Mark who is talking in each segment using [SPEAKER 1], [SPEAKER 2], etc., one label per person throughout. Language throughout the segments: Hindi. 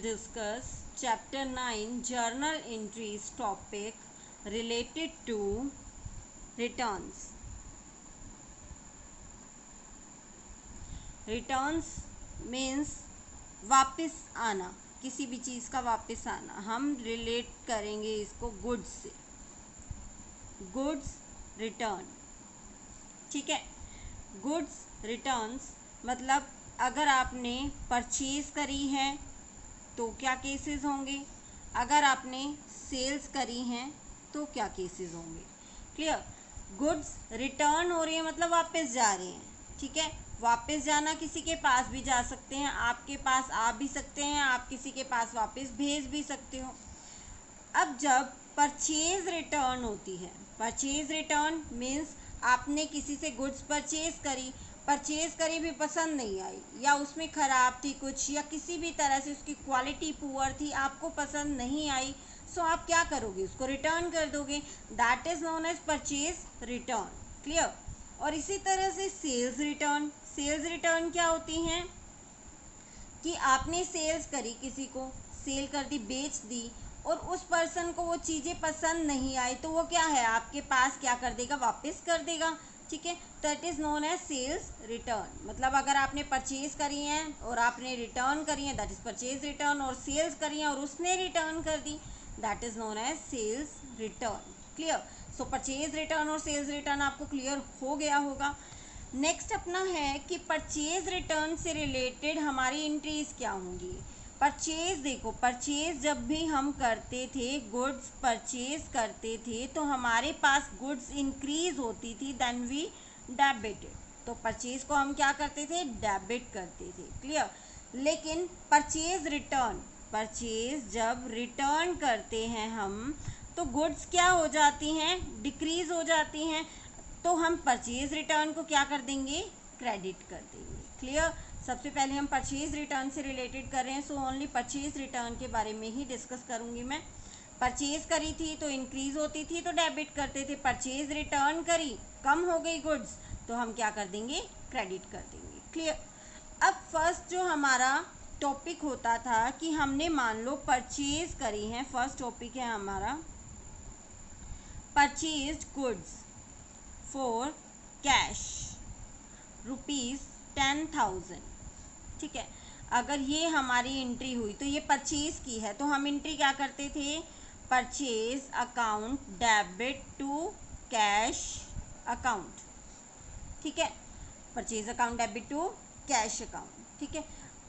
[SPEAKER 1] discuss chapter 9 journal entries topic related to returns. Returns means वापस आना, किसी भी चीज़ का वापस आना. हम रिलेट करेंगे इसको गुड्स से. गुड्स रिटर्न, ठीक है. गुड्स रिटर्न्स मतलब अगर आपने परचेज करी है तो क्या केसेस होंगे, अगर आपने सेल्स करी हैं तो क्या केसेस होंगे. क्लियर. गुड्स रिटर्न हो रही है मतलब वापस जा रहे हैं, ठीक है. वापस जाना किसी के पास भी जा सकते हैं, आपके पास आ भी सकते हैं, आप किसी के पास वापस भेज भी सकते हो. अब जब परचेज रिटर्न होती है, परचेज रिटर्न मीन्स आपने किसी से गुड्स परचेज करी भी पसंद नहीं आई, या उसमें ख़राब थी कुछ, या किसी भी तरह से उसकी क्वालिटी पुअर थी, आपको पसंद नहीं आई, सो आप क्या करोगे, उसको रिटर्न कर दोगे. That is known as purchase return. Clear. और इसी तरह से सेल्स रिटर्न. सेल्स रिटर्न क्या होती हैं कि आपने सेल्स करी, किसी को सेल कर दी, बेच दी, और उस पर्सन को वो चीज़ें पसंद नहीं आई, तो वो क्या है, आपके पास क्या कर देगा, वापस कर देगा. ठीक है. That is known as sales return. मतलब अगर आपने परचेज करी हैं और आपने रिटर्न करी हैं, दैट इज़ परचेज रिटर्न. और सेल्स करी हैं और उसने रिटर्न कर दी, that is known as sales return. Clear. So purchase return और सेल्स रिटर्न आपको क्लियर हो गया होगा. नेक्स्ट अपना है कि परचेज रिटर्न से रिलेटेड हमारी एंट्रीज क्या होंगी. परचेज, देखो परचेज जब भी हम करते थे, गुड्स परचेज करते थे, तो हमारे पास गुड्स इंक्रीज होती थी, देन वी डेबिटेड. तो परचेज को हम क्या करते थे, डेबिट करते थे. क्लियर. लेकिन परचेज रिटर्न, परचेज जब रिटर्न करते हैं हम, तो गुड्स क्या हो जाती हैं, डिक्रीज हो जाती हैं, तो हम परचेज रिटर्न को क्या कर देंगे, क्रेडिट कर देंगे. क्लियर. सबसे पहले हम परचेज रिटर्न से रिलेटेड कर रहे हैं, सो ओनली परचेज रिटर्न के बारे में ही डिस्कस करूंगी मैं. परचेज करी थी तो इंक्रीज होती थी तो डेबिट करते थे, परचेज रिटर्न करी, कम हो गई गुड्स, तो हम क्या कर देंगे, क्रेडिट कर देंगे. क्लियर. अब फर्स्ट जो हमारा टॉपिक होता था कि हमने मान लो परचेज करी है, फर्स्ट टॉपिक है हमारा परचेज गुड्स फॉर कैश ₹10,000. ठीक है. अगर ये हमारी एंट्री हुई तो ये परचेज की है, तो हम एंट्री क्या करते थे, purchase account debit to cash account. ठीक है. Purchase account debit to cash account. ठीक है.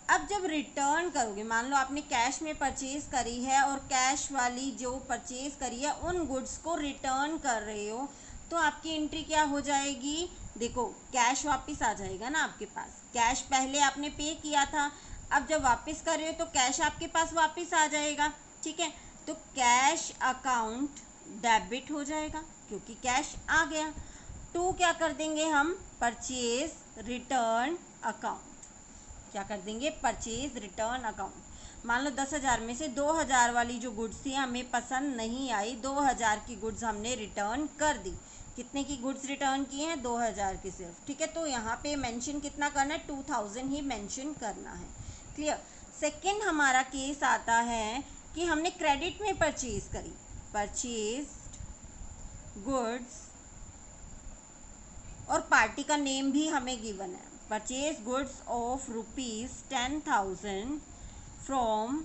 [SPEAKER 1] अब जब रिटर्न करोगे, मान लो आपने कैश में परचेज करी है और कैश वाली जो परचेज करी है उन गुड्स को रिटर्न कर रहे हो, तो आपकी एंट्री क्या हो जाएगी, देखो कैश वापस आ जाएगा ना आपके पास. कैश पहले आपने पे किया था, अब जब वापस कर रहे हो तो कैश आपके पास वापस आ जाएगा. ठीक है. तो कैश अकाउंट डेबिट हो जाएगा क्योंकि कैश आ गया. टू क्या कर देंगे हम, परचेज रिटर्न अकाउंट. क्या कर देंगे, परचेज रिटर्न अकाउंट. मान लो 10,000 में से 2,000 वाली जो गुड्स थी हमें पसंद नहीं आई, 2,000 की गुड्स हमने रिटर्न कर दी. कितने की गुड्स रिटर्न की हैं, 2,000 की सिर्फ. ठीक है. तो यहाँ पे मेंशन कितना करना है, 2,000 ही मेंशन करना है. क्लियर. सेकंड हमारा केस आता है कि हमने क्रेडिट में परचेज करी, परचेज गुड्स, और पार्टी का नेम भी हमें गिवन है, purchase goods of ₹10,000 from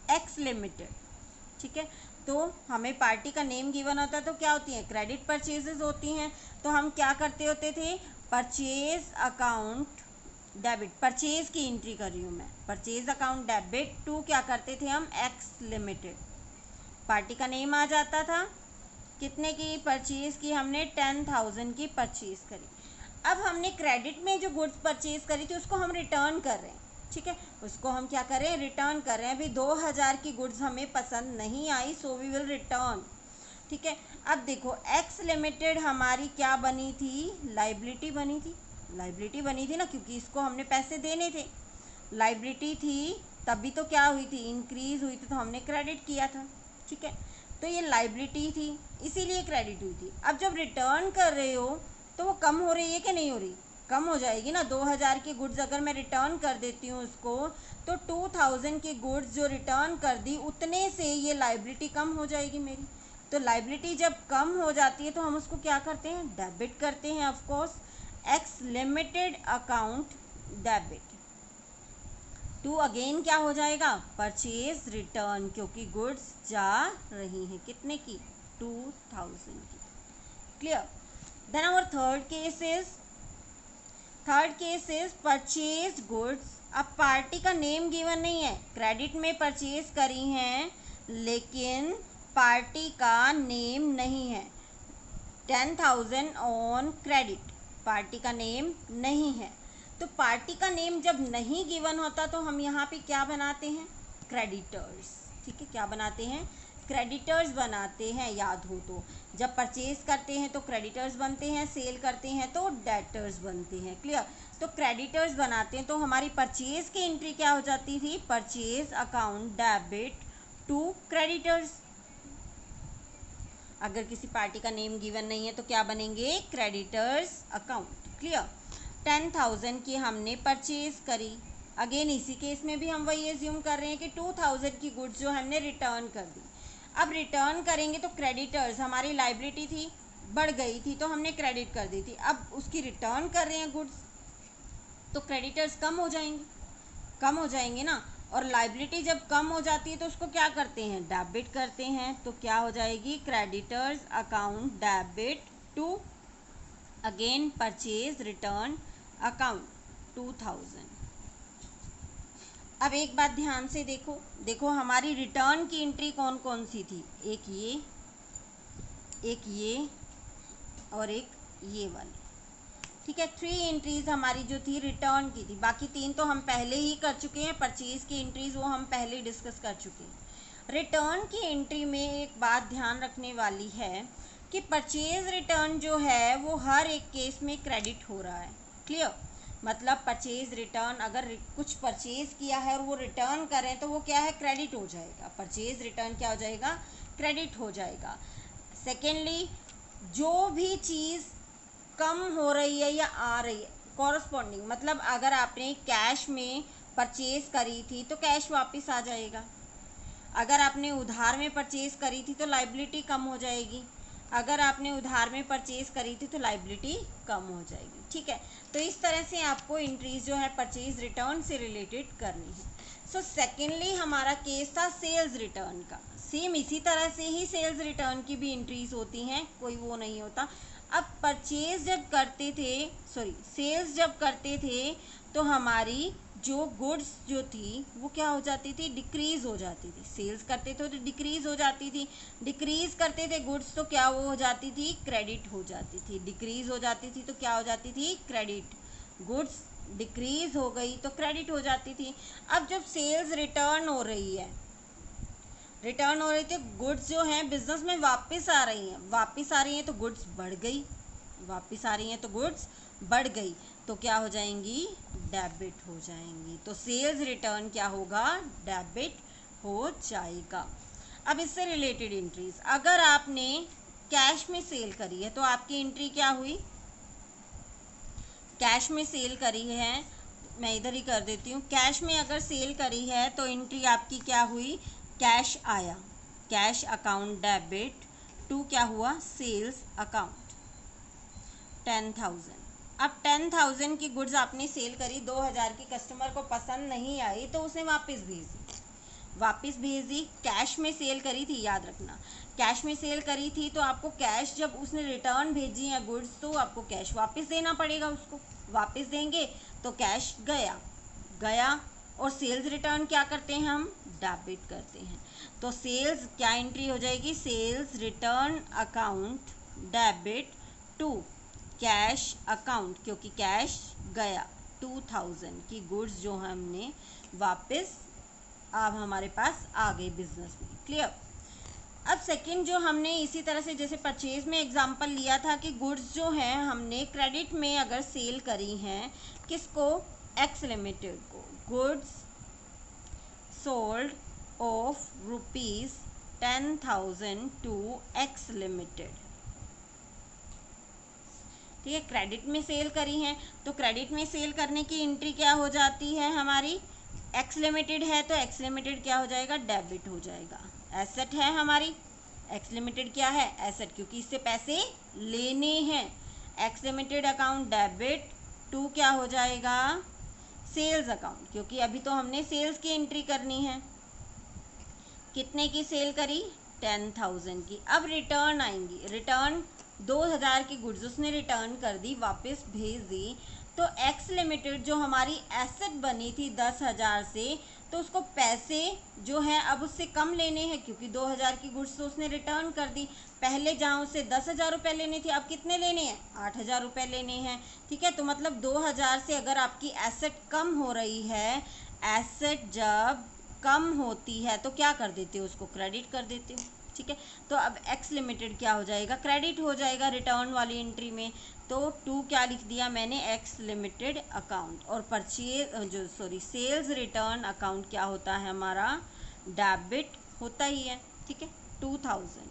[SPEAKER 1] x limited. ठीक है. तो हमें पार्टी का नेम गिवन होता है तो क्या होती है, क्रेडिट परचेजेस होती हैं. तो हम क्या करते होते थे, परचेज अकाउंट डेबिट, परचेज की एंट्री कर रही हूँ मैं, परचेज अकाउंट डेबिट टू क्या करते थे हम, एक्स लिमिटेड. पार्टी का नेम आ जाता था, कितने की परचेज की हमने, 10,000 की परचेज करी. अब हमने क्रेडिट में जो गुड्स परचेज करी थी उसको हम रिटर्न कर रहे हैं. ठीक है. उसको हम क्या कर रहे हैं, रिटर्न कर रहे हैं. अभी 2,000 की गुड्स हमें पसंद नहीं आई, सो वी विल रिटर्न. ठीक है. अब देखो एक्स लिमिटेड हमारी क्या बनी थी, लाइबिलिटी बनी थी. लाइबिलिटी बनी थी ना, क्योंकि इसको हमने पैसे देने थे. लाइबिलिटी थी तभी तो क्या हुई थी, इंक्रीज हुई थी, तो हमने क्रेडिट किया था. ठीक है. तो ये लाइबिलिटी थी इसीलिए क्रेडिट हुई थी. अब जब रिटर्न कर रहे हो तो वो कम हो रही है कि नहीं हो रही, कम हो जाएगी ना। 2000 की गुड्स अगर मैं रिटर्न कर देती हूँ उसको, तो 2000 की गुड्स जो रिटर्न कर दी उतने से ये लाइबिलिटी कम हो जाएगी मेरी। तो लाइबिलिटी जब कम हो जाती है तो हम उसको क्या करते हैं, डेबिट करते हैं of course. X limited account debit to again क्या हो जाएगा, परचेज रिटर्न, क्योंकि गुड्स जा रही हैं कितने की, 2000 की। Clear. Then our third case is purchase goods. अब पार्टी का नेम गिवन नहीं है, क्रेडिट में परचेज करी हैं लेकिन पार्टी का नेम नहीं है। 10,000 ऑन क्रेडिट, पार्टी का नेम नहीं है। तो पार्टी का नेम जब नहीं गिवन होता तो हम यहाँ पे क्या बनाते हैं, क्रेडिटर्स। ठीक है, क्या बनाते हैं, क्रेडिटर्स बनाते हैं। याद हो तो जब परचेज करते हैं तो क्रेडिटर्स बनते हैं, सेल करते हैं तो डेटर्स बनते हैं। क्लियर। तो क्रेडिटर्स बनाते हैं तो हमारी परचेज की एंट्री क्या हो जाती थी, purchase account debit to creditors. अगर किसी पार्टी का नेम गिवन नहीं है तो क्या बनेंगे, क्रेडिटर्स अकाउंट। क्लियर। 10,000 की हमने परचेज करी, अगेन इसी केस में भी हम वही एज्यूम कर रहे हैं कि 2000 की गुड्स जो हमने रिटर्न कर दी। अब रिटर्न करेंगे तो क्रेडिटर्स, हमारी लाइबिलिटी थी, बढ़ गई थी तो हमने क्रेडिट कर दी थी। अब उसकी रिटर्न कर रहे हैं गुड्स तो क्रेडिटर्स कम हो जाएंगे ना। और लाइबिलिटी जब कम हो जाती है तो उसको क्या करते हैं, डेबिट करते हैं। तो क्या हो जाएगी, creditors account debit to again purchase return account 2000। अब एक बात ध्यान से देखो हमारी रिटर्न की एंट्री कौन कौन सी थी, एक ये और एक ये वाली। ठीक है, 3 एंट्रीज हमारी जो थी रिटर्न की थी, बाकी 3 तो हम पहले ही कर चुके हैं। परचेज की एंट्रीज वो हम पहले डिस्कस कर चुके हैं। रिटर्न की एंट्री में एक बात ध्यान रखने वाली है कि परचेज रिटर्न जो है वो हर एक केस में क्रेडिट हो रहा है। क्लियर। मतलब परचेज रिटर्न, अगर कुछ परचेज किया है और वो रिटर्न करें तो वो क्या है, क्रेडिट हो जाएगा। परचेज रिटर्न क्या हो जाएगा, क्रेडिट हो जाएगा। सेकेंडली, जो भी चीज़ कम हो रही है या आ रही है कॉरस्पॉन्डिंग, मतलब अगर आपने कैश में परचेज करी थी तो कैश वापस आ जाएगा। अगर आपने उधार में परचेज करी थी तो लाइबिलिटी कम हो जाएगी। अगर आपने उधार में परचेज करी थी तो लाइबिलिटी कम हो जाएगी। ठीक है, तो इस तरह से आपको एंट्रीज जो है परचेज रिटर्न से रिलेटेड करनी है। सो सेकेंडली हमारा केस था सेल्स रिटर्न का। सेम इसी तरह से ही सेल्स रिटर्न की भी एंट्रीज होती हैं, कोई वो नहीं होता। अब परचेज जब करते थे, सेल्स जब करते थे तो हमारी जो गुड्स जो थी वो क्या हो जाती थी, डिक्रीज हो जाती थी। सेल्स करते थे तो डिक्रीज हो जाती थी, डिक्रीज करते थे गुड्स तो क्या वो हो जाती थी, क्रेडिट हो जाती थी। डिक्रीज हो जाती थी तो क्या हो जाती थी, क्रेडिट। गुड्स डिक्रीज हो गई तो क्रेडिट हो जाती थी। अब जब सेल्स रिटर्न हो रही थी, गुड्स जो हैं बिजनेस में वापस आ रही हैं तो गुड्स बढ़ गई, वापस आ रही हैं तो गुड्स बढ़ गई तो क्या हो जाएंगी, डेबिट हो जाएंगी। तो सेल्स रिटर्न क्या होगा, डेबिट हो जाएगा। अब इससे रिलेटेड एंट्रीज, अगर आपने कैश में सेल करी है तो आपकी एंट्री क्या हुई, कैश में सेल करी है, मैं इधर ही कर देती हूँ। कैश में अगर सेल करी है तो एंट्री आपकी क्या हुई, कैश आया, कैश अकाउंट डेबिट टू क्या हुआ, सेल्स अकाउंट 10,000। अब 10,000 की गुड्स आपने सेल करी, 2,000 की कस्टमर को पसंद नहीं आई तो उसने वापस भेज दी। कैश में सेल करी थी, याद रखना, कैश में सेल करी थी तो आपको कैश, जब उसने रिटर्न भेजी है गुड्स तो आपको कैश वापस देना पड़ेगा। उसको वापस देंगे तो कैश गया और सेल्स रिटर्न क्या करते हैं हम, डेबिट करते हैं। तो सेल्स क्या एंट्री हो जाएगी, sales return account debit to cash account, क्योंकि कैश गया, 2,000 की गुड्स जो हमने वापस अब हमारे पास आ गई बिजनेस में। क्लियर। अब सेकंड जो हमने इसी तरह से जैसे परचेज में एग्जांपल लिया था कि गुड्स जो हैं हमने क्रेडिट में अगर सेल करी हैं, किसको, एक्स लिमिटेड को, goods sold of ₹10,000 to X limited. ठीक है, क्रेडिट में सेल करी है तो क्रेडिट में सेल करने की एंट्री क्या हो जाती है हमारी, एक्स लिमिटेड है तो एक्स लिमिटेड क्या हो जाएगा, डेबिट हो जाएगा। एसेट है हमारी, एक्स लिमिटेड क्या है, एसेट, क्योंकि इससे पैसे लेने हैं। X limited account debit to क्या हो जाएगा, सेल्स अकाउंट, क्योंकि अभी तो हमने सेल्स की एंट्री करनी है। कितने की सेल करी, 10,000 की। अब रिटर्न आएंगी, रिटर्न 2,000 की गुड्स उसने रिटर्न कर दी, वापस भेज दी, तो एक्स लिमिटेड जो हमारी एसेट बनी थी 10,000 से, तो उसको पैसे जो है अब उससे कम लेने हैं, क्योंकि 2,000 की गुड्स तो उसने रिटर्न कर दी। पहले जहाँ उससे 10,000 रुपये लेने थे, अब कितने लेने हैं, 8,000 रुपये लेने हैं। ठीक है, तो मतलब 2,000 से अगर आपकी एसेट कम हो रही है, एसेट जब कम होती है तो क्या कर देते हो, उसको क्रेडिट कर देते हो। ठीक है, तो अब एक्स लिमिटेड क्या हो जाएगा, क्रेडिट हो जाएगा रिटर्न वाली एंट्री में। तो टू क्या लिख दिया मैंने, एक्स लिमिटेड अकाउंट, और सेल्स रिटर्न अकाउंट क्या होता है हमारा, डेबिट होता ही है। ठीक है, 2,000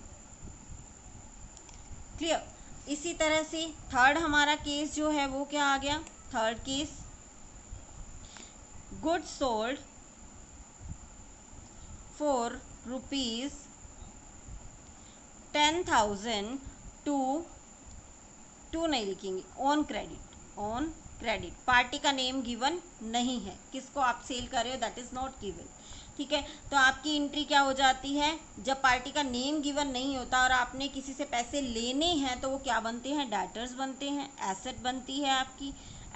[SPEAKER 1] क्लियर। इसी तरह से थर्ड हमारा केस जो है वो क्या आ गया, third case, goods sold for rupees 10,000 to नहीं लिखेंगे, on credit, on credit. Party का नेम गिवन नहीं है, किसको आप सेल कर रहे हो, दैट इज नॉट गिवन। ठीक है, तो आपकी एंट्री क्या हो जाती है, जब पार्टी का नेम गिवन नहीं होता और आपने किसी से पैसे लेने हैं तो वो क्या बनते हैं, डेटर्स बनते हैं, एसेट बनती है आपकी,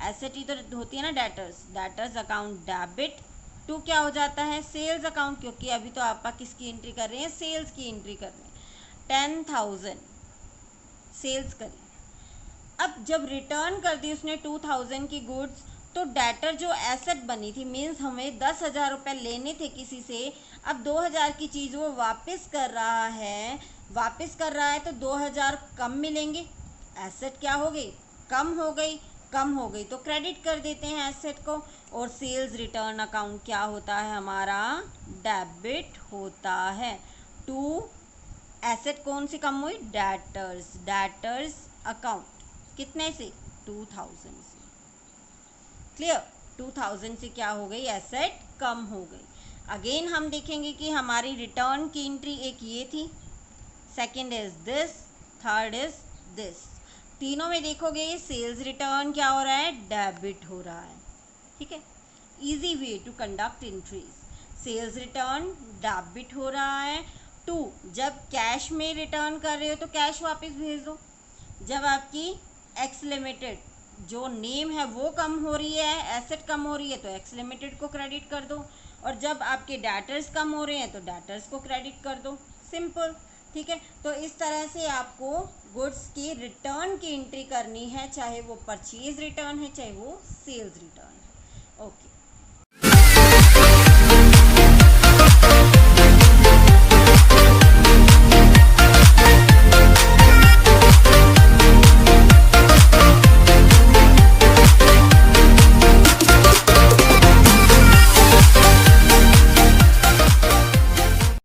[SPEAKER 1] एसेट ही तो होती है ना debtors, debtors account debit. To क्या हो जाता है, सेल्स अकाउंट, क्योंकि अभी तो आप किसकी एंट्री कर रहे हैं, सेल्स की एंट्री कर रहे हैं। 10,000 सेल्स करी, अब जब रिटर्न कर दी उसने 2,000 की गुड्स, तो डेटर जो एसेट बनी थी, मीन्स हमें 10,000 रुपये लेने थे किसी से, अब 2,000 की चीज़ वो वापस कर रहा है, वापस कर रहा है तो 2,000 कम मिलेंगे, एसेट क्या हो गई, कम हो गई, कम हो गई तो क्रेडिट कर देते हैं एसेट को, और सेल्स रिटर्न अकाउंट क्या होता है हमारा, डेबिट होता है। टू एसेट कौन सी कम हुई, डेटर्स, डेटर्स अकाउंट कितने से, 2,000 से। क्लियर, 2,000 से क्या हो गई, एसेट कम हो गई। अगेन हम देखेंगे कि हमारी रिटर्न की एंट्री एक ये थी, second is this, third is this. तीनों में देखोगे सेल्स रिटर्न क्या हो रहा है, डेबिट हो रहा है। ठीक है, easy way to conduct entries, sales return debit हो रहा है। टू, जब कैश में रिटर्न कर रहे हो तो कैश वापस भेज दो, जब आपकी एक्स लिमिटेड जो नेम है वो कम हो रही है, एसेट कम हो रही है, तो एक्स लिमिटेड को क्रेडिट कर दो, और जब आपके डेटर्स कम हो रहे हैं तो डेटर्स को क्रेडिट कर दो, सिंपल। ठीक है, तो इस तरह से आपको गुड्स की रिटर्न की एंट्री करनी है, चाहे वो परचेज रिटर्न है चाहे वो सेल्स रिटर्न है। ओके।